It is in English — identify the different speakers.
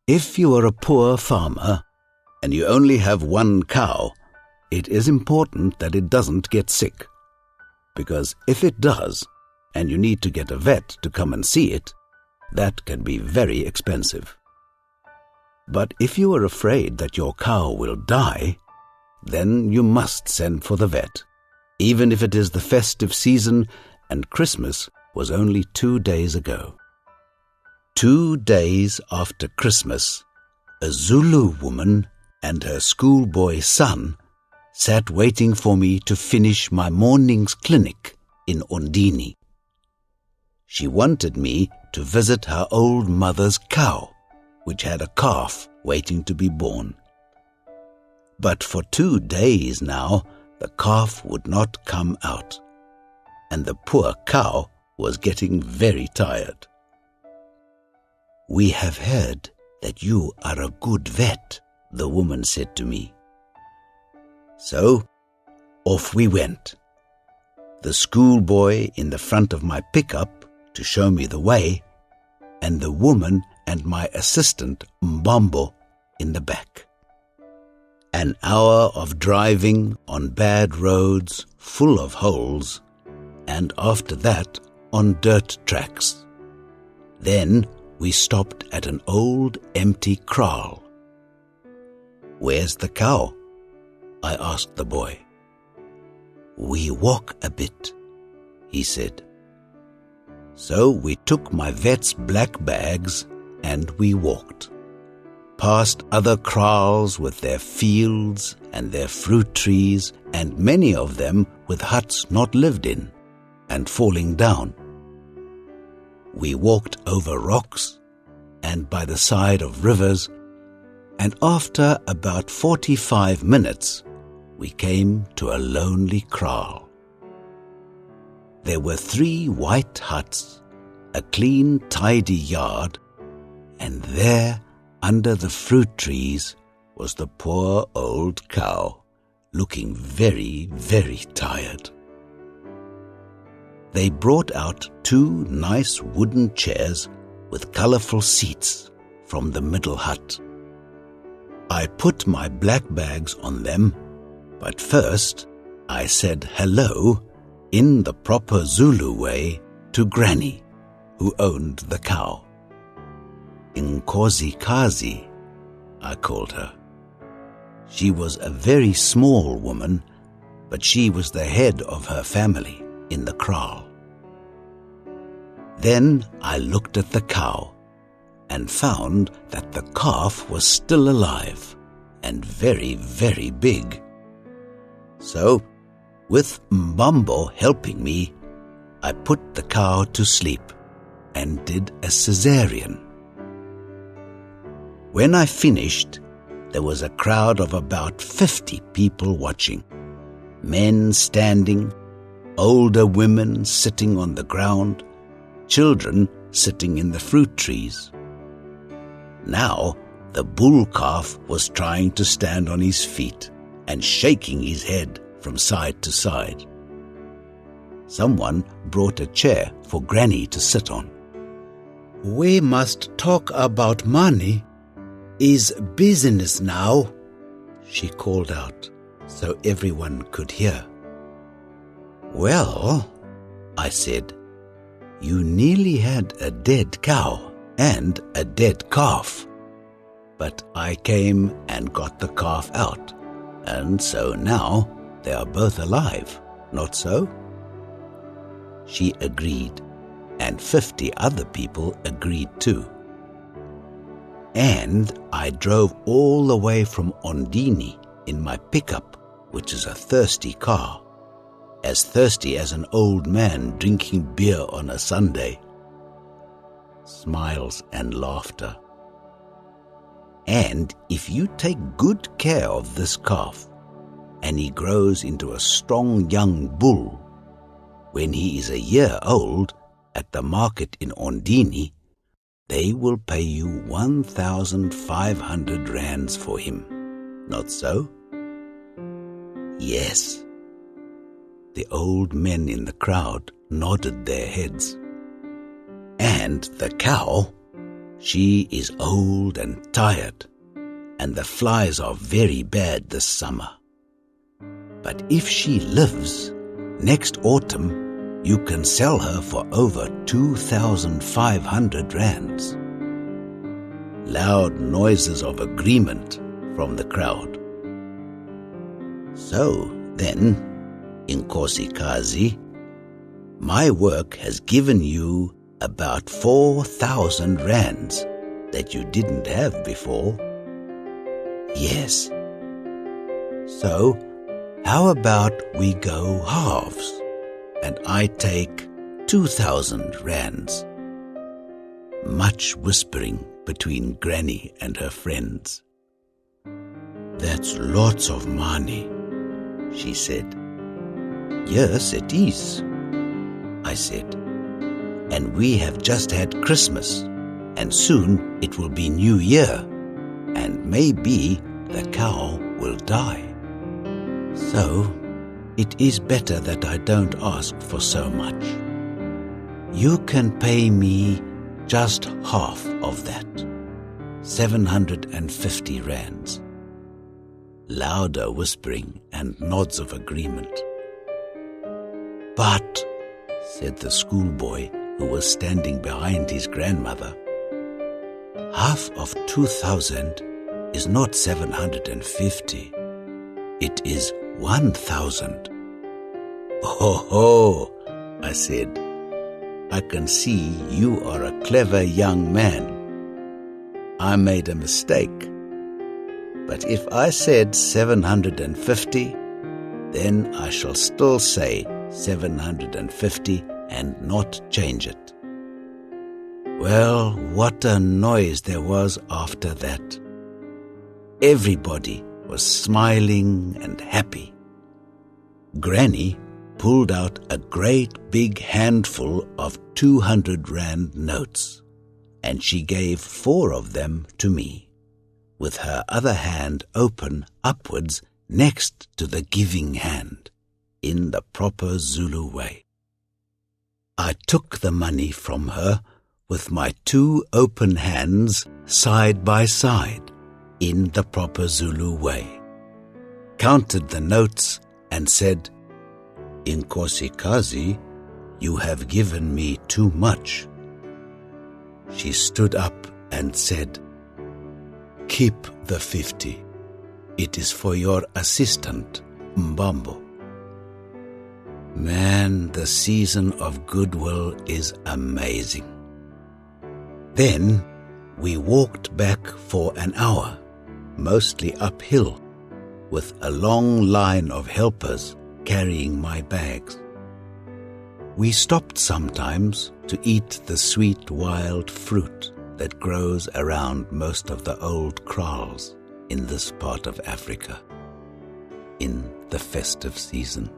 Speaker 1: If you are a poor farmer and you only have one cow, it is important that it doesn't get sick. Because if it does, and you need to get a vet to come and see it, that can be very expensive. But if you are afraid that your cow will die, then you must send for the vet, even if it is the festive season and Christmas was only 2 days ago. 2 days after Christmas, a Zulu woman and her schoolboy son sat waiting for me to finish my morning's clinic in Ondini. She wanted me to visit her old mother's cow, which had a calf waiting to be born. But for 2 days now, the calf would not come out, and the poor cow was getting very tired. "We have heard that you are a good vet," the woman said to me. So, off we went. The schoolboy in the front of my pickup to show me the way, and the woman and my assistant Mbambo in the back. An hour of driving on bad roads full of holes, and after that on dirt tracks. Then we stopped at an old empty kraal. "Where's the cow?" I asked the boy. "We walk a bit," he said. So we took my vet's black bags and we walked, past other kraals with their fields and their fruit trees, and many of them with huts not lived in and falling down. We walked over rocks and by the side of rivers, and after about 45 minutes, we came to a lonely kraal. There were 3 white huts, a clean, tidy yard, and there, under the fruit trees, was the poor old cow, looking very, very tired. They brought out 2 nice wooden chairs with colorful seats from the middle hut. I put my black bags on them, but first I said hello in the proper Zulu way to Granny, who owned the cow. Nkosikazi, I called her. She was a very small woman, but she was the head of her family in the kraal. Then I looked at the cow and found that the calf was still alive and very, very big. So, with Mbambo helping me, I put the cow to sleep and did a cesarean. When I finished, there was a crowd of about 50 people watching. Men standing, older women sitting on the ground, children sitting in the fruit trees. Now, the bull calf was trying to stand on his feet and shaking his head from side to side. Someone brought a chair for Granny to sit on. "We must talk about money. Is business now," she called out so everyone could hear. "Well," I said, "you nearly had a dead cow and a dead calf. But I came and got the calf out, and so now they are both alive, not so?" She agreed, and 50 other people agreed too. And I drove all the way from Ondini in my pickup, which is a thirsty car, as thirsty as an old man drinking beer on a Sunday. Smiles and laughter. And if you take good care of this calf, and he grows into a strong young bull, when he is a year old at the market in Ondini, they will pay you 1,500 rands for him. Not so? Yes. The old men in the crowd nodded their heads. And the cow, She is old and tired, and the flies are very bad this summer. But if she lives, next autumn you can sell her for over 2,500 rands. Loud noises of agreement from the crowd. So then, Inkosi Kazi, my work has given you about 4,000 rands that you didn't have before. Yes. So, how about we go halves, and I take 2,000 rands? Much whispering between Granny and her friends. That's lots of money, she said. Yes, it is, I said. And we have just had Christmas, and soon it will be New Year, and maybe the cow will die. So, it is better that I don't ask for so much. You can pay me just half of that, 750 rands. Louder whispering and nods of agreement. But, said the schoolboy who was standing behind his grandmother, half of 2,000 is not 750. It is 1,000. Oh, ho, I said. I can see you are a clever young man. I made a mistake. But if I said 750, then I shall still say 750 and not change it. Well, what a noise there was after that. Everybody was smiling and happy. Granny pulled out a great big handful of 200 rand notes, and she gave 4 of them to me, with her other hand open upwards next to the giving hand, in the proper Zulu way. I took the money from her with my 2 open hands side by side, in the proper Zulu way, counted the notes and said, Inkosi Kazi, you have given me too much. She stood up and said, Keep the 50. It is for your assistant, Mbambo. Man, the season of goodwill is amazing. Then we walked back for an hour, mostly uphill, with a long line of helpers carrying my bags. We stopped sometimes to eat the sweet wild fruit that grows around most of the old kraals in this part of Africa in the festive season.